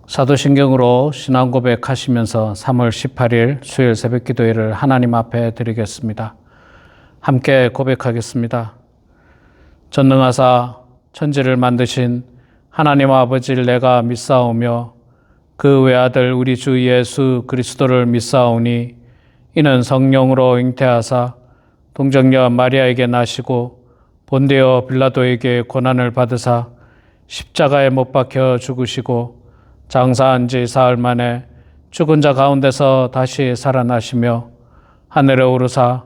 사도신경으로 신앙 고백하시면서 3월 18일 수요일 새벽 기도회를 하나님 앞에 드리겠습니다. 함께 고백하겠습니다. 전능하사 천지를 만드신 하나님 아버지를 내가 믿사오며 그 외아들 우리 주 예수 그리스도를 믿사오니 이는 성령으로 잉태하사 동정녀 마리아에게 나시고 본디오 빌라도에게 고난을 받으사 십자가에 못 박혀 죽으시고 장사한 지 사흘 만에 죽은 자 가운데서 다시 살아나시며 하늘에 오르사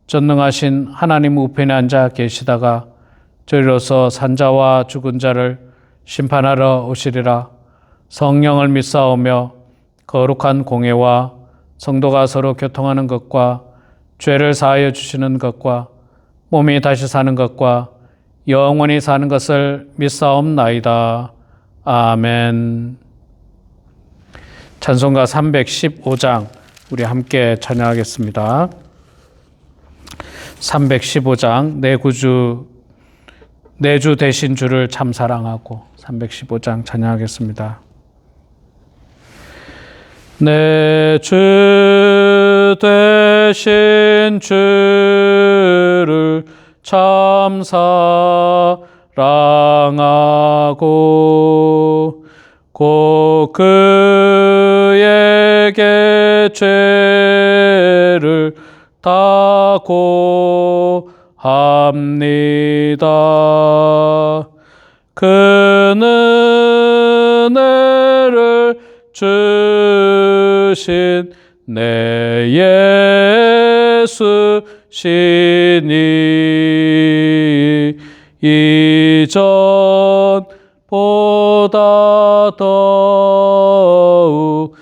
전능하신 하나님 우편에 앉아 계시다가 저리로서 산자와 죽은 자를 심판하러 오시리라. 성령을 믿사오며 거룩한 공회와 성도가 서로 교통하는 것과 죄를 사하여 주시는 것과 몸이 다시 사는 것과 영원히 사는 것을 믿사옵나이다. 아멘. 찬송가 315장 우리 함께 찬양하겠습니다. 315장 내 주 되신 주를 참 사랑하고 315장 찬양하겠습니다. 내 주 되신 주를 참 사랑하고 곧 그에게 죄를 다 고합니다. 그는 은혜를 주신 내 예수시니 이전보다 더욱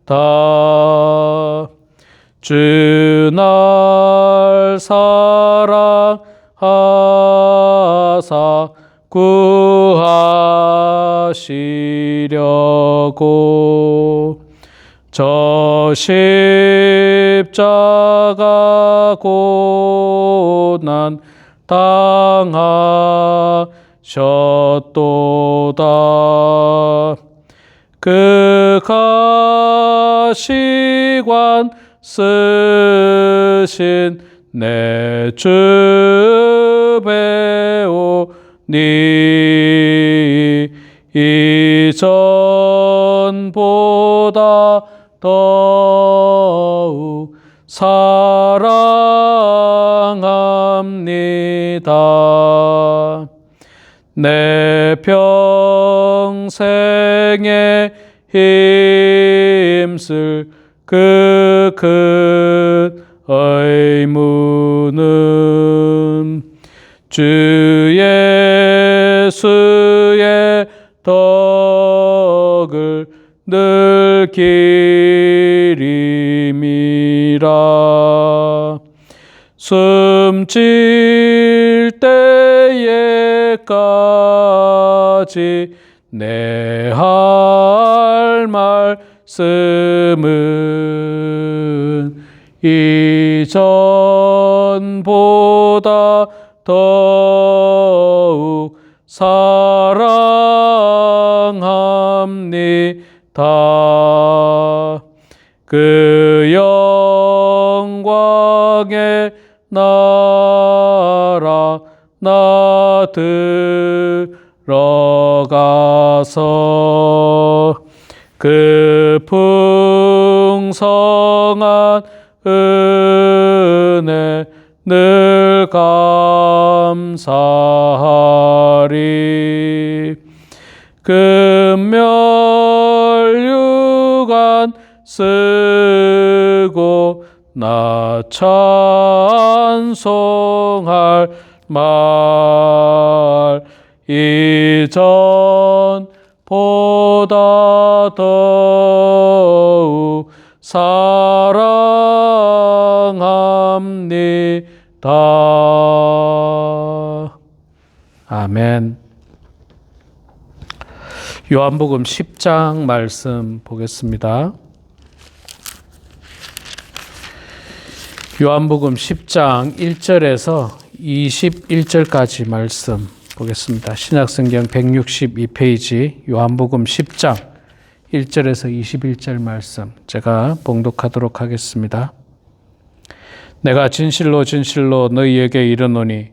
사랑합니다. 주 날 사랑하사 구하시려고 저 십자가 고난 당하셨도다. 그 가시관 쓰신 내 주 배우니 이전보다 더욱 사랑합니다. 내 평생에 힘쓸 그 큰 의무는 주 예수의 덕을 늘 기림이라. 숨질 때에까지 내 할 말씀은 이전보다 더욱 사랑합니다. 그 영광의 나라 나 들어가서 그 풍성한 은혜 늘 감사하리. 금멸유관 쓰고 나 찬송할 말 이전보다 더욱 사랑합니다. 아멘. 요한복음 10장 말씀 보겠습니다. 요한복음 10장 1절에서 21절까지 말씀 보겠습니다. 신약성경 162페이지 요한복음 10장 1절에서 21절 말씀 제가 봉독하도록 하겠습니다. 내가 진실로 진실로 너희에게 이르노니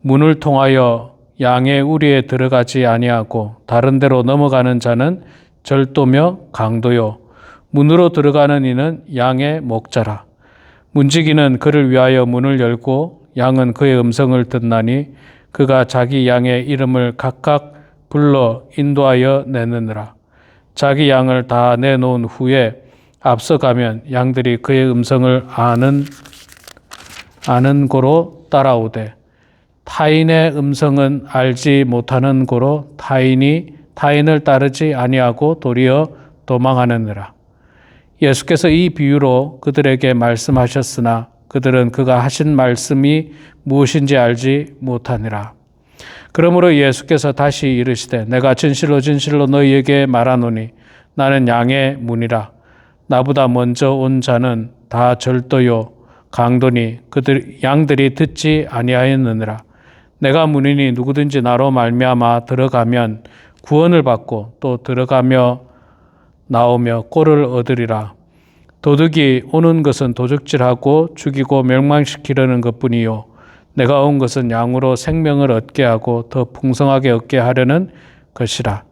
문을 통하여 양의 우리에 들어가지 아니하고 다른 데로 넘어가는 자는 절도며 강도요 문으로 들어가는 이는 양의 목자라. 문지기는 그를 위하여 문을 열고 양은 그의 음성을 듣나니 그가 자기 양의 이름을 각각 불러 인도하여 내느니라. 자기 양을 다 내놓은 후에 앞서가면 양들이 그의 음성을 아는 고로 따라오되 타인의 음성은 알지 못하는 고로 타인을 따르지 아니하고 도리어 도망하느니라. 예수께서 이 비유로 그들에게 말씀하셨으나 그들은 그가 하신 말씀이 무엇인지 알지 못하니라. 그러므로 예수께서 다시 이르시되 내가 진실로 진실로 너희에게 말하노니 나는 양의 문이라. 나보다 먼저 온 자는 다 절도요 강도니 양들이 듣지 아니하였느니라. 내가 문이니 누구든지 나로 말미암아 들어가면 구원을 받고 또 들어가며 나오며 꼴을 얻으리라. 도둑이 오는 것은 도둑질하고 죽이고 멸망시키려는 것뿐이요 내가 온 것은 양으로 생명을 얻게 하고 더 풍성하게 얻게 하려는 것이라.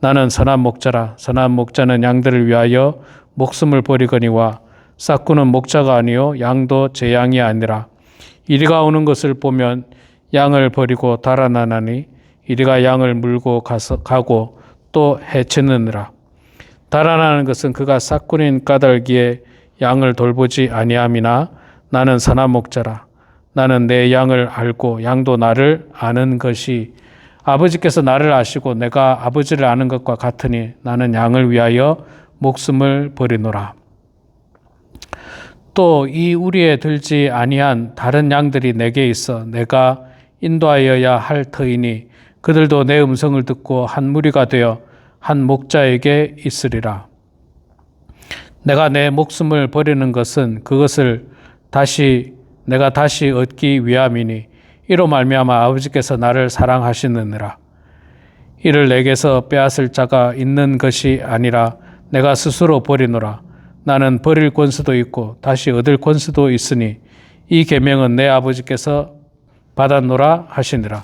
나는 선한 목자라. 선한 목자는 양들을 위하여 목숨을 버리거니와 싹구는 목자가 아니요 양도 제 양이 아니라. 이리가 오는 것을 보면 양을 버리고 달아나나니 이리가 양을 물고 가고 또 해치느니라. 달아나는 것은 그가 싹군인 까닭기에 양을 돌보지 아니함이나 나는 선한 목자라. 나는 내 양을 알고 양도 나를 아는 것이 아버지께서 나를 아시고 내가 아버지를 아는 것과 같으니 나는 양을 위하여 목숨을 버리노라. 또 이 우리에 들지 아니한 다른 양들이 내게 있어 내가 인도하여야 할 터이니 그들도 내 음성을 듣고 한 무리가 되어 한 목자에게 있으리라. 내가 내 목숨을 버리는 것은 그것을 내가 다시 얻기 위함이니 이로 말미암아 아버지께서 나를 사랑하시느니라. 이를 내게서 빼앗을 자가 있는 것이 아니라 내가 스스로 버리노라. 나는 버릴 권수도 있고 다시 얻을 권수도 있으니 이 계명은 내 아버지께서 받았노라 하시니라.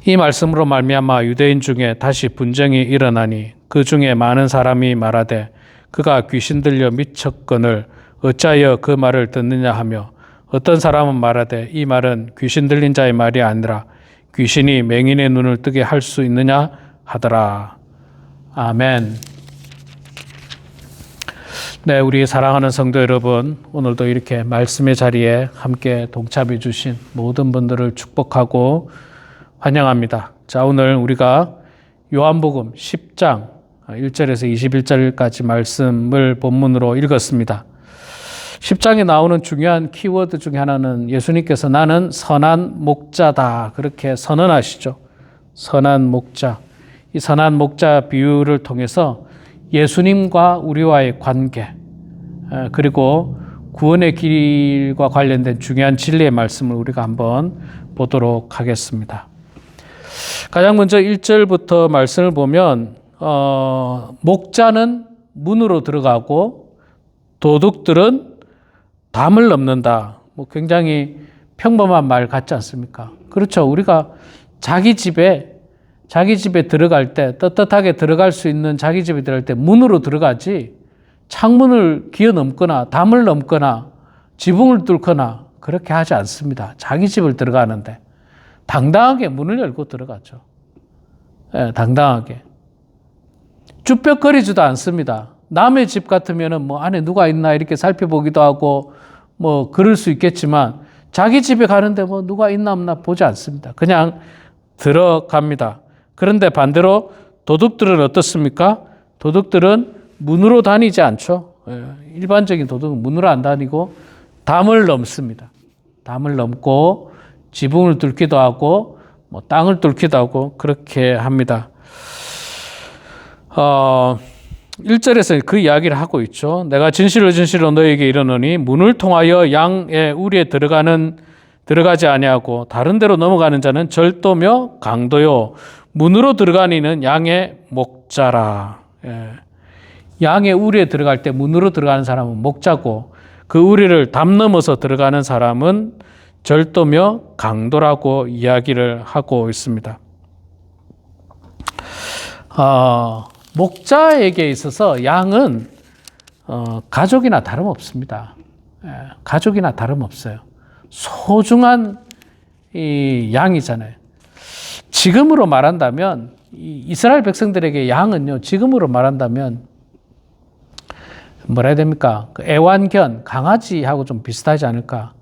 이 말씀으로 말미암아 유대인 중에 다시 분쟁이 일어나니 그 중에 많은 사람이 말하되 그가 귀신 들려 미쳤거늘 어찌하여 그 말을 듣느냐 하며 어떤 사람은 말하되 이 말은 귀신 들린 자의 말이 아니라 귀신이 맹인의 눈을 뜨게 할 수 있느냐 하더라. 아멘. 네, 우리 사랑하는 성도 여러분, 오늘도 이렇게 말씀의 자리에 함께 동참해 주신 모든 분들을 축복하고 환영합니다. 자, 오늘 우리가 요한복음 10장 1절에서 21절까지 말씀을 본문으로 읽었습니다. 10장에 나오는 중요한 키워드 중에 하나는 예수님께서 나는 선한 목자다 그렇게 선언하시죠. 선한 목자. 이 선한 목자 비유를 통해서 예수님과 우리와의 관계 그리고 구원의 길과 관련된 중요한 진리의 말씀을 우리가 한번 보도록 하겠습니다. 가장 먼저 1절부터 말씀을 보면 목자는 문으로 들어가고 도둑들은 담을 넘는다. 굉장히 평범한 말 같지 않습니까? 그렇죠. 우리가 자기 집에 들어갈 때 떳떳하게 들어갈 수 있는 자기 집에 들어갈 때 문으로 들어가지 창문을 기어 넘거나 담을 넘거나 지붕을 뚫거나 그렇게 하지 않습니다. 자기 집을 들어가는데 당당하게 문을 열고 들어가죠. 네, 당당하게. 쭈뼛거리지도 않습니다. 남의 집 같으면은 안에 누가 있나 이렇게 살펴보기도 하고 그럴 수 있겠지만 자기 집에 가는데 누가 있나 없나 보지 않습니다. 그냥 들어갑니다. 그런데 반대로 도둑들은 어떻습니까? 도둑들은 문으로 다니지 않죠. 일반적인 도둑은 문으로 안 다니고 담을 넘습니다. 담을 넘고 지붕을 뚫기도 하고 땅을 뚫기도 하고 그렇게 합니다. 1절에서 그 이야기를 하고 있죠. 내가 진실로 진실로 너에게 이르노니 문을 통하여 양의 우리에 들어가는 들어가지 아니하고 다른 데로 넘어가는 자는 절도며 강도요 문으로 들어가는 이는 양의 목자라. 예. 양의 우리에 들어갈 때 문으로 들어가는 사람은 목자고 그 우리를 담 넘어서 들어가는 사람은 절도며 강도라고 이야기를 하고 있습니다. 목자에게 있어서 양은 가족이나 다름없습니다. 가족이나 다름없어요. 소중한 이 양이잖아요. 지금으로 말한다면 이스라엘 백성들에게 양은요, 지금으로 말한다면 뭐라 해야 됩니까? 그 애완견, 강아지하고 좀 비슷하지 않을까?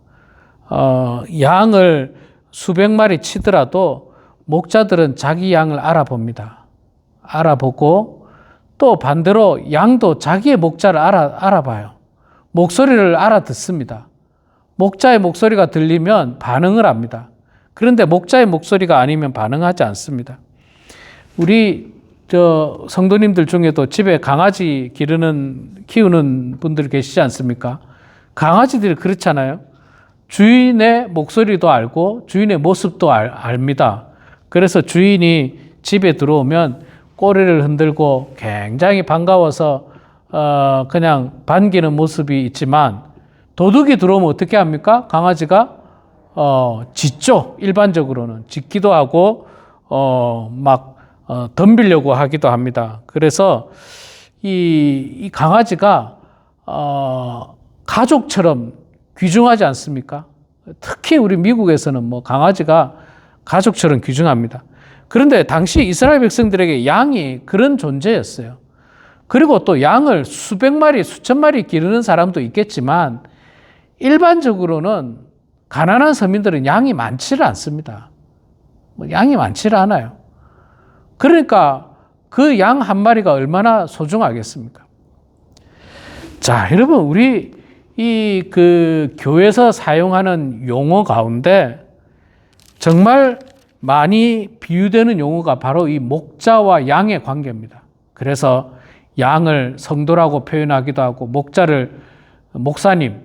양을 수백 마리 치더라도 목자들은 자기 양을 알아봅니다. 알아보고 또 반대로 양도 자기의 목자를 알아봐요. 목소리를 알아듣습니다. 목자의 목소리가 들리면 반응을 합니다. 그런데 목자의 목소리가 아니면 반응하지 않습니다. 우리 성도님들 중에도 집에 강아지 키우는 분들 계시지 않습니까? 강아지들이 그렇잖아요. 주인의 목소리도 알고 주인의 모습도 압니다. 그래서 주인이 집에 들어오면 꼬리를 흔들고 굉장히 반가워서 그냥 반기는 모습이 있지만 도둑이 들어오면 어떻게 합니까? 강아지가 짖죠. 일반적으로는 짖기도 하고 덤비려고 하기도 합니다. 그래서 이 강아지가 가족처럼 귀중하지 않습니까? 특히 우리 미국에서는 강아지가 가족처럼 귀중합니다. 그런데 당시 이스라엘 백성들에게 양이 그런 존재였어요. 그리고 또 양을 수백 마리, 수천 마리 기르는 사람도 있겠지만 일반적으로는 가난한 서민들은 양이 많지를 않습니다. 양이 많지를 않아요. 그러니까 그 양 한 마리가 얼마나 소중하겠습니까? 자, 여러분, 우리 그 교회에서 사용하는 용어 가운데 정말 많이 비유되는 용어가 바로 이 목자와 양의 관계입니다. 그래서 양을 성도라고 표현하기도 하고 목자를 목사님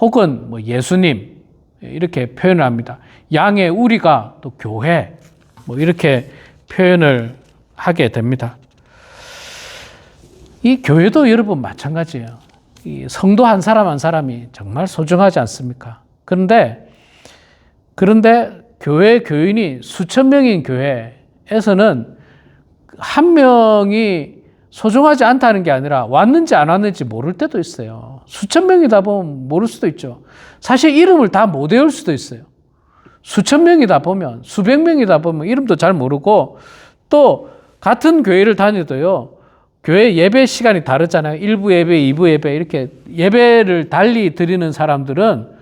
혹은 예수님 이렇게 표현을 합니다. 양의 우리가 또 교회 이렇게 표현을 하게 됩니다. 이 교회도 여러분 마찬가지예요. 이 성도 한 사람 한 사람이 정말 소중하지 않습니까? 그런데 교회 교인이 수천 명인 교회에서는 한 명이 소중하지 않다는 게 아니라 왔는지 안 왔는지 모를 때도 있어요. 수천 명이다 보면 모를 수도 있죠. 사실 이름을 다 못 외울 수도 있어요. 수천 명이다 보면, 수백 명이다 보면 이름도 잘 모르고 또 같은 교회를 다녀도요. 교회 예배 시간이 다르잖아요. 1부 예배, 2부 예배 이렇게 예배를 달리 드리는 사람들은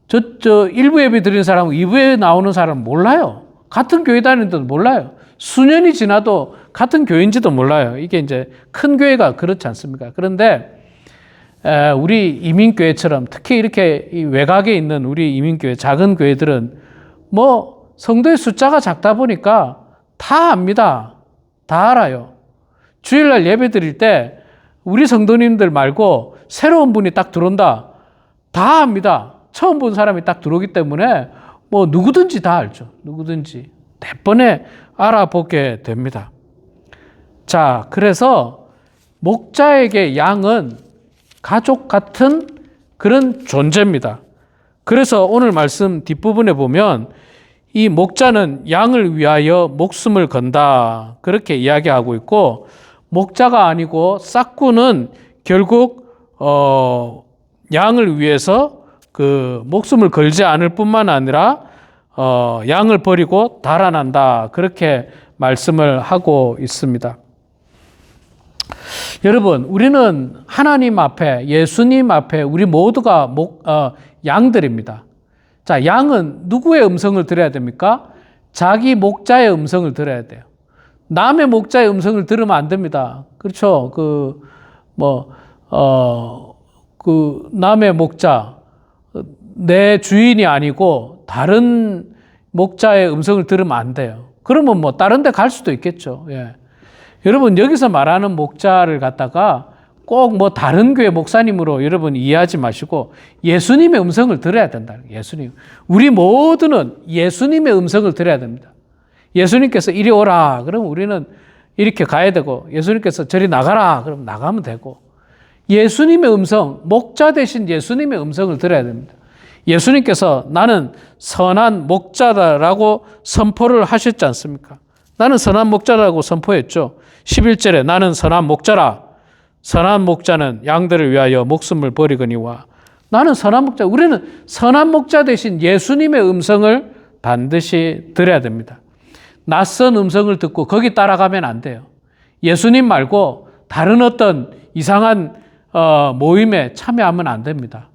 1부 예배 드리는 사람은 2부에 나오는 사람은 몰라요. 같은 교회 다니는데도 몰라요. 수년이 지나도 같은 교회인지도 몰라요. 이게 이제 큰 교회가 그렇지 않습니까? 그런데 우리 이민교회처럼 특히 이렇게 외곽에 있는 우리 이민교회, 작은 교회들은 성도의 숫자가 작다 보니까 다 압니다. 다 알아요. 주일날 예배 드릴 때 우리 성도님들 말고 새로운 분이 딱 들어온다. 다 압니다. 처음 본 사람이 딱 들어오기 때문에 누구든지 다 알죠. 누구든지. 대번에 알아보게 됩니다. 자, 그래서 목자에게 양은 가족 같은 그런 존재입니다. 그래서 오늘 말씀 뒷부분에 보면 이 목자는 양을 위하여 목숨을 건다. 그렇게 이야기하고 있고 목자가 아니고 싹구는 결국 양을 위해서 그 목숨을 걸지 않을 뿐만 아니라 양을 버리고 달아난다. 그렇게 말씀을 하고 있습니다. 여러분, 우리는 하나님 앞에, 예수님 앞에 우리 모두가 양들입니다. 자, 양은 누구의 음성을 들어야 됩니까? 자기 목자의 음성을 들어야 돼요. 남의 목자의 음성을 들으면 안 됩니다. 그렇죠? 남의 목자, 내 주인이 아니고 다른 목자의 음성을 들으면 안 돼요. 그러면 다른 데 갈 수도 있겠죠. 예. 여러분, 여기서 말하는 목자를 갖다가 꼭 뭐 다른 교회 목사님으로 여러분 이해하지 마시고 예수님의 음성을 들어야 된다. 예수님. 우리 모두는 예수님의 음성을 들어야 됩니다. 예수님께서 이리 오라. 그럼 우리는 이렇게 가야 되고, 예수님께서 저리 나가라. 그럼 나가면 되고, 예수님의 음성, 목자 되신 예수님의 음성을 들어야 됩니다. 예수님께서 나는 선한 목자다라고 선포를 하셨지 않습니까? 나는 선한 목자라고 선포했죠. 11절에 나는 선한 목자라. 선한 목자는 양들을 위하여 목숨을 버리거니와. 나는 선한 목자. 우리는 선한 목자 되신 예수님의 음성을 반드시 들어야 됩니다. 낯선 음성을 듣고 거기 따라가면 안 돼요. 예수님 말고 다른 어떤 이상한 모임에 참여하면 안 됩니다.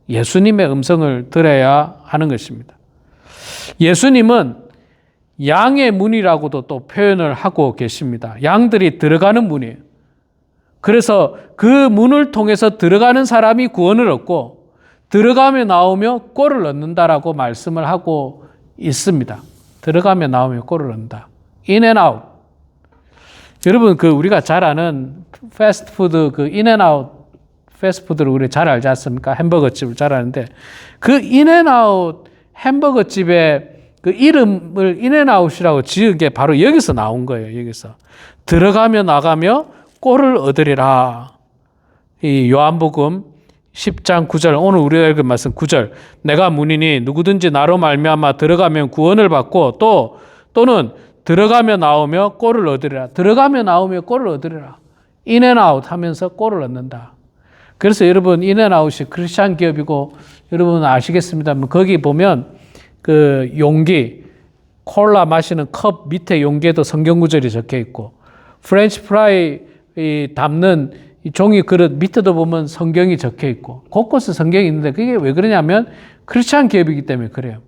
예수님의 음성을 들어야 하는 것입니다. 예수님은 양의 문이라고도 또 표현을 하고 계십니다. 양들이 들어가는 문이에요. 그래서 그 문을 통해서 들어가는 사람이 구원을 얻고 들어가며 나오며 꼴을 얻는다라고 말씀을 하고 있습니다. 들어가며 나오며 꼴을 얻는다. In and out. 여러분 우리가 잘 아는 패스트푸드 In and out 패스트푸드를 우리 잘 알지 않습니까? 햄버거 집을 잘 아는데 그 In and out 햄버거 집의 그 이름을 In and out이라고 지은 게 바로 여기서 나온 거예요. 여기서 들어가며 나가며 꼴을 얻으리라. 이 요한복음 10장 9절, 오늘 우리가 읽은 말씀 9절. 내가 문이니 누구든지 나로 말미암아 들어가면 구원을 받고 또는 들어가며 나오며 꼴을 얻으리라. 들어가며 나오며 꼴을 얻으리라. In and out 하면서 꼴을 얻는다. 그래서 여러분 In and out이 크리스찬 기업이고 여러분 아시겠습니다만 거기 보면 그 용기, 콜라 마시는 컵 밑에 용기에도 성경 구절이 적혀 있고 프렌치 프라이 담는 종이 그릇 밑에도 보면 성경이 적혀 있고 곳곳에 성경이 있는데 그게 왜 그러냐면 크리스찬 기업이기 때문에 그래요.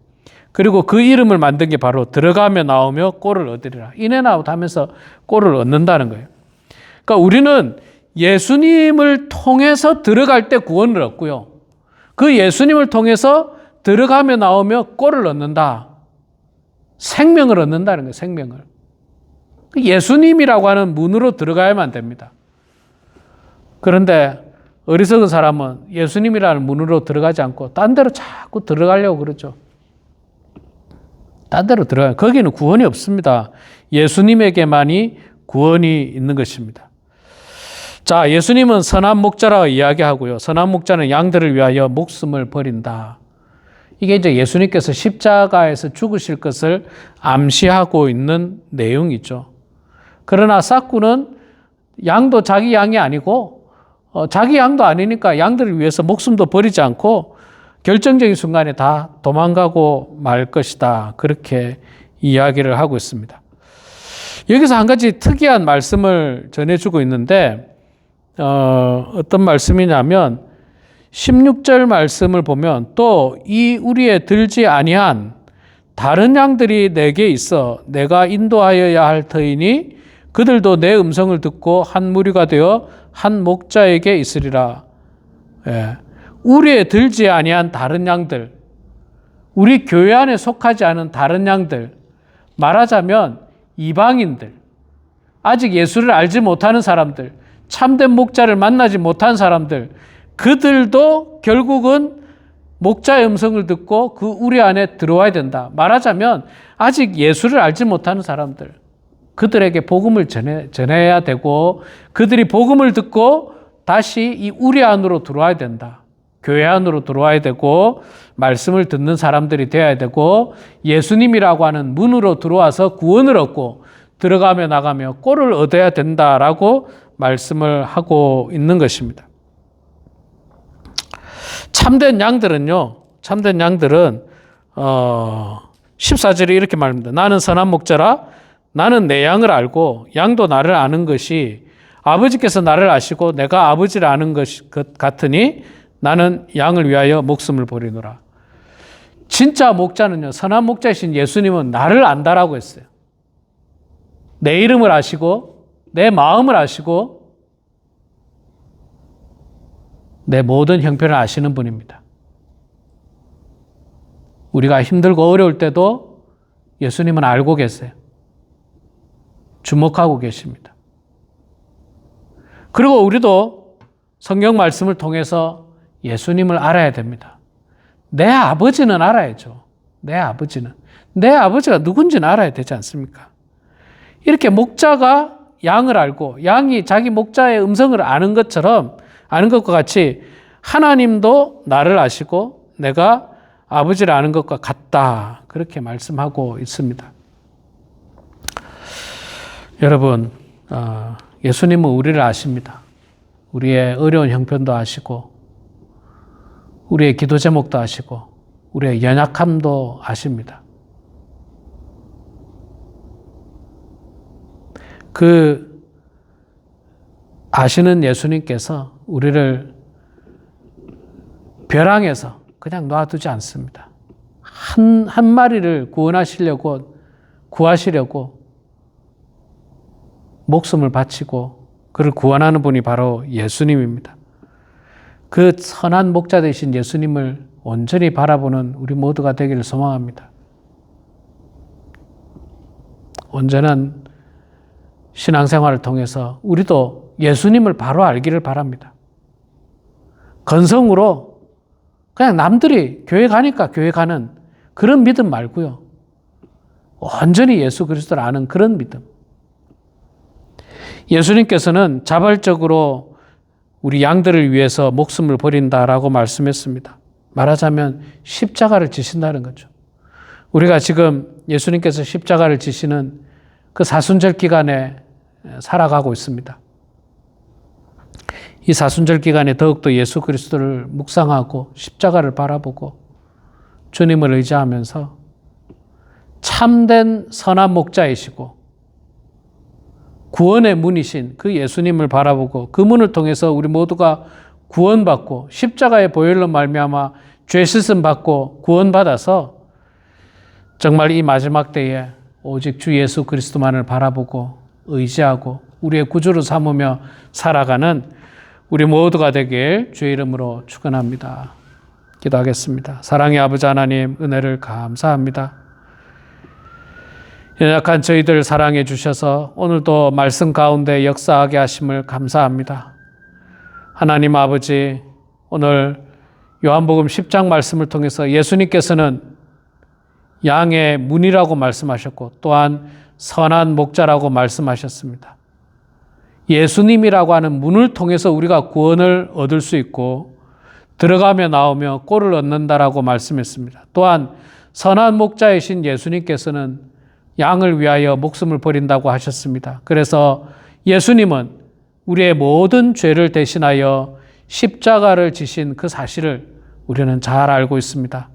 그리고 그 이름을 만든 게 바로 들어가며 나오며 꼴을 얻으리라. In and out 하면서 꼴을 얻는다는 거예요. 그러니까 우리는 예수님을 통해서 들어갈 때 구원을 얻고요. 그 예수님을 통해서 들어가며 나오며 꼴을 얻는다. 생명을 얻는다는 거예요. 생명을. 예수님이라고 하는 문으로 들어가야만 됩니다. 그런데 어리석은 사람은 예수님이라는 문으로 들어가지 않고 딴 데로 자꾸 들어가려고 그러죠. 딴 데로 들어가요. 거기는 구원이 없습니다. 예수님에게만이 구원이 있는 것입니다. 자, 예수님은 선한 목자라고 이야기하고요. 선한 목자는 양들을 위하여 목숨을 버린다. 이게 이제 예수님께서 십자가에서 죽으실 것을 암시하고 있는 내용이죠. 그러나 싹구는 양도 자기 양이 아니고 자기 양도 아니니까 양들을 위해서 목숨도 버리지 않고 결정적인 순간에 다 도망가고 말 것이다. 그렇게 이야기를 하고 있습니다. 여기서 한 가지 특이한 말씀을 전해주고 있는데 어떤 말씀이냐면 16절 말씀을 보면 또 이 우리에 들지 아니한 다른 양들이 내게 있어 내가 인도하여야 할 터이니 그들도 내 음성을 듣고 한 무리가 되어 한 목자에게 있으리라. 예. 우리에 들지 아니한 다른 양들, 우리 교회 안에 속하지 않은 다른 양들, 말하자면 이방인들, 아직 예수를 알지 못하는 사람들, 참된 목자를 만나지 못한 사람들, 그들도 결국은 목자의 음성을 듣고 그 우리 안에 들어와야 된다. 말하자면 아직 예수를 알지 못하는 사람들, 그들에게 복음을 전해야 되고 그들이 복음을 듣고 다시 이 우리 안으로 들어와야 된다. 교회 안으로 들어와야 되고 말씀을 듣는 사람들이 되어야 되고 예수님이라고 하는 문으로 들어와서 구원을 얻고 들어가며 나가며 꼴을 얻어야 된다라고 말씀을 하고 있는 것입니다. 참된 양들은요. 참된 양들은 14절에 이렇게 말합니다. 나는 선한 목자라 나는 내 양을 알고 양도 나를 아는 것이 아버지께서 나를 아시고 내가 아버지를 아는 것 같으니 나는 양을 위하여 목숨을 버리노라. 진짜 목자는요. 선한 목자이신 예수님은 나를 안다라고 했어요. 내 이름을 아시고 내 마음을 아시고 내 모든 형편을 아시는 분입니다. 우리가 힘들고 어려울 때도 예수님은 알고 계세요. 주목하고 계십니다. 그리고 우리도 성경 말씀을 통해서 예수님을 알아야 됩니다. 내 아버지는 알아야죠. 내 아버지가 누군지는 알아야 되지 않습니까? 이렇게 목자가 양을 알고 양이 자기 목자의 음성을 아는 것처럼, 아는 것과 같이 하나님도 나를 아시고 내가 아버지를 아는 것과 같다. 그렇게 말씀하고 있습니다. 여러분, 예수님은 우리를 아십니다. 우리의 어려운 형편도 아시고, 우리의 기도 제목도 아시고, 우리의 연약함도 아십니다. 그 아시는 예수님께서 우리를 벼랑에서 그냥 놔두지 않습니다. 한 마리를 구하시려고 목숨을 바치고 그를 구원하는 분이 바로 예수님입니다. 그 선한 목자 되신 예수님을 온전히 바라보는 우리 모두가 되기를 소망합니다. 온전한 신앙생활을 통해서 우리도 예수님을 바로 알기를 바랍니다. 건성으로 그냥 남들이 교회 가니까 교회 가는 그런 믿음 말고요. 온전히 예수 그리스도를 아는 그런 믿음. 예수님께서는 자발적으로 우리 양들을 위해서 목숨을 버린다라고 말씀했습니다. 말하자면 십자가를 지신다는 거죠. 우리가 지금 예수님께서 십자가를 지시는 그 사순절 기간에 살아가고 있습니다. 이 사순절 기간에 더욱더 예수 그리스도를 묵상하고 십자가를 바라보고 주님을 의지하면서 참된 선한 목자이시고 구원의 문이신 그 예수님을 바라보고 그 문을 통해서 우리 모두가 구원받고 십자가의 보혈로 말미암아 죄 씻음 받고 구원받아서 정말 이 마지막 때에 오직 주 예수 그리스도만을 바라보고 의지하고 우리의 구주로 삼으며 살아가는 우리 모두가 되길 주의 이름으로 축원합니다. 기도하겠습니다. 사랑의 아버지 하나님, 은혜를 감사합니다. 연약한 저희들 사랑해 주셔서 오늘도 말씀 가운데 역사하게 하심을 감사합니다. 하나님 아버지, 오늘 요한복음 10장 말씀을 통해서 예수님께서는 양의 문이라고 말씀하셨고 또한 선한 목자라고 말씀하셨습니다. 예수님이라고 하는 문을 통해서 우리가 구원을 얻을 수 있고 들어가며 나오며 꼴을 얻는다라고 말씀했습니다. 또한 선한 목자이신 예수님께서는 양을 위하여 목숨을 버린다고 하셨습니다. 그래서 예수님은 우리의 모든 죄를 대신하여 십자가를 지신 그 사실을 우리는 잘 알고 있습니다.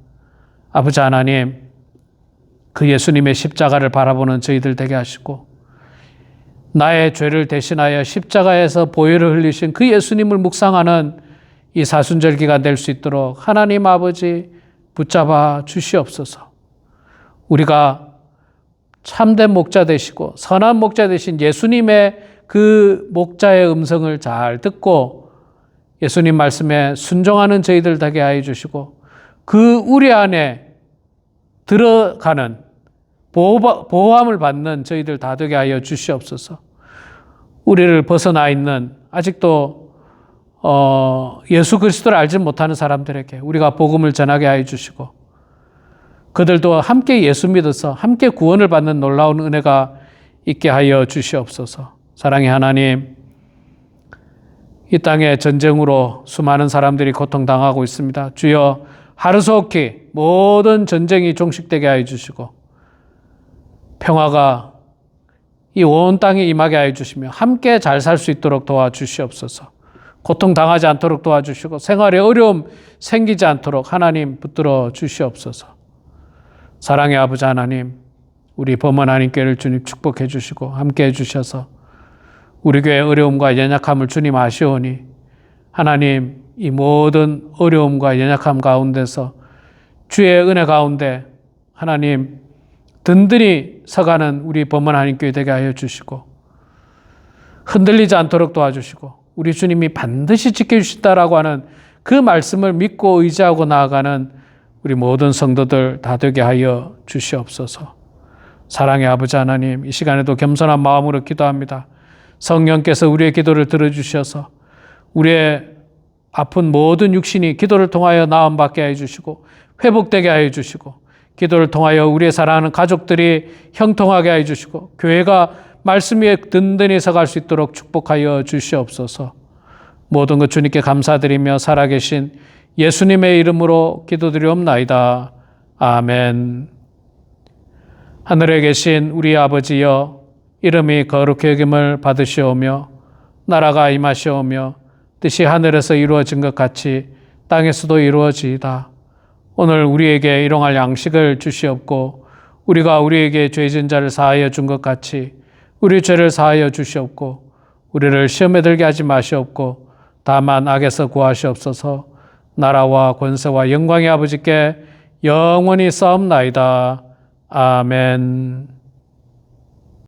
아버지 하나님, 그 예수님의 십자가를 바라보는 저희들 되게 하시고 나의 죄를 대신하여 십자가에서 보혈을 흘리신 그 예수님을 묵상하는 이 사순절 기간 될 수 있도록 하나님 아버지 붙잡아 주시옵소서. 우리가 참된 목자 되시고 선한 목자 되신 예수님의 그 목자의 음성을 잘 듣고 예수님 말씀에 순종하는 저희들 되게 하여 주시고 그 우리 안에 들어가는 보호함을 받는 저희들 다 되게 하여 주시옵소서. 우리를 벗어나 있는 아직도 예수 그리스도를 알지 못하는 사람들에게 우리가 복음을 전하게 하여 주시고 그들도 함께 예수 믿어서 함께 구원을 받는 놀라운 은혜가 있게 하여 주시옵소서. 사랑의 하나님, 이 땅의 전쟁으로 수많은 사람들이 고통당하고 있습니다. 주여 하루속히 모든 전쟁이 종식되게 하여 주시고 평화가 이 온 땅에 임하게 하여 주시며 함께 잘 살 수 있도록 도와주시옵소서. 고통당하지 않도록 도와주시고 생활에 어려움 생기지 않도록 하나님 붙들어 주시옵소서. 사랑의 아버지 하나님, 우리 범원 하나님께를 주님 축복해 주시고 함께 해 주셔서 우리 교회의 어려움과 연약함을 주님 아시오니 하나님 이 모든 어려움과 연약함 가운데서 주의 은혜 가운데 하나님 든든히 서가는 우리 범원 하나님께 되게 하여 주시고 흔들리지 않도록 도와주시고 우리 주님이 반드시 지켜주신다라고 하는 그 말씀을 믿고 의지하고 나아가는 우리 모든 성도들 다 되게 하여 주시옵소서. 사랑의 아버지 하나님, 이 시간에도 겸손한 마음으로 기도합니다. 성령께서 우리의 기도를 들어주셔서 우리의 아픈 모든 육신이 기도를 통하여 나음받게 하여 주시고 회복되게 하여 주시고 기도를 통하여 우리의 사랑하는 가족들이 형통하게 하여 주시고 교회가 말씀 위에 든든히 서갈 수 있도록 축복하여 주시옵소서. 모든 것 주님께 감사드리며 살아계신 예수님의 이름으로 기도드리옵나이다. 아멘. 하늘에 계신 우리 아버지여, 이름이 거룩히 여김을 받으시오며 나라가 임하시오며 뜻이 하늘에서 이루어진 것 같이 땅에서도 이루어지이다. 오늘 우리에게 일용할 양식을 주시옵고 우리가 우리에게 죄진 자를 사하여 준 것 같이 우리 죄를 사하여 주시옵고 우리를 시험에 들게 하지 마시옵고 다만 악에서 구하시옵소서. 나라와 권세와 영광의 아버지께 영원히 싸움나이다. 아멘.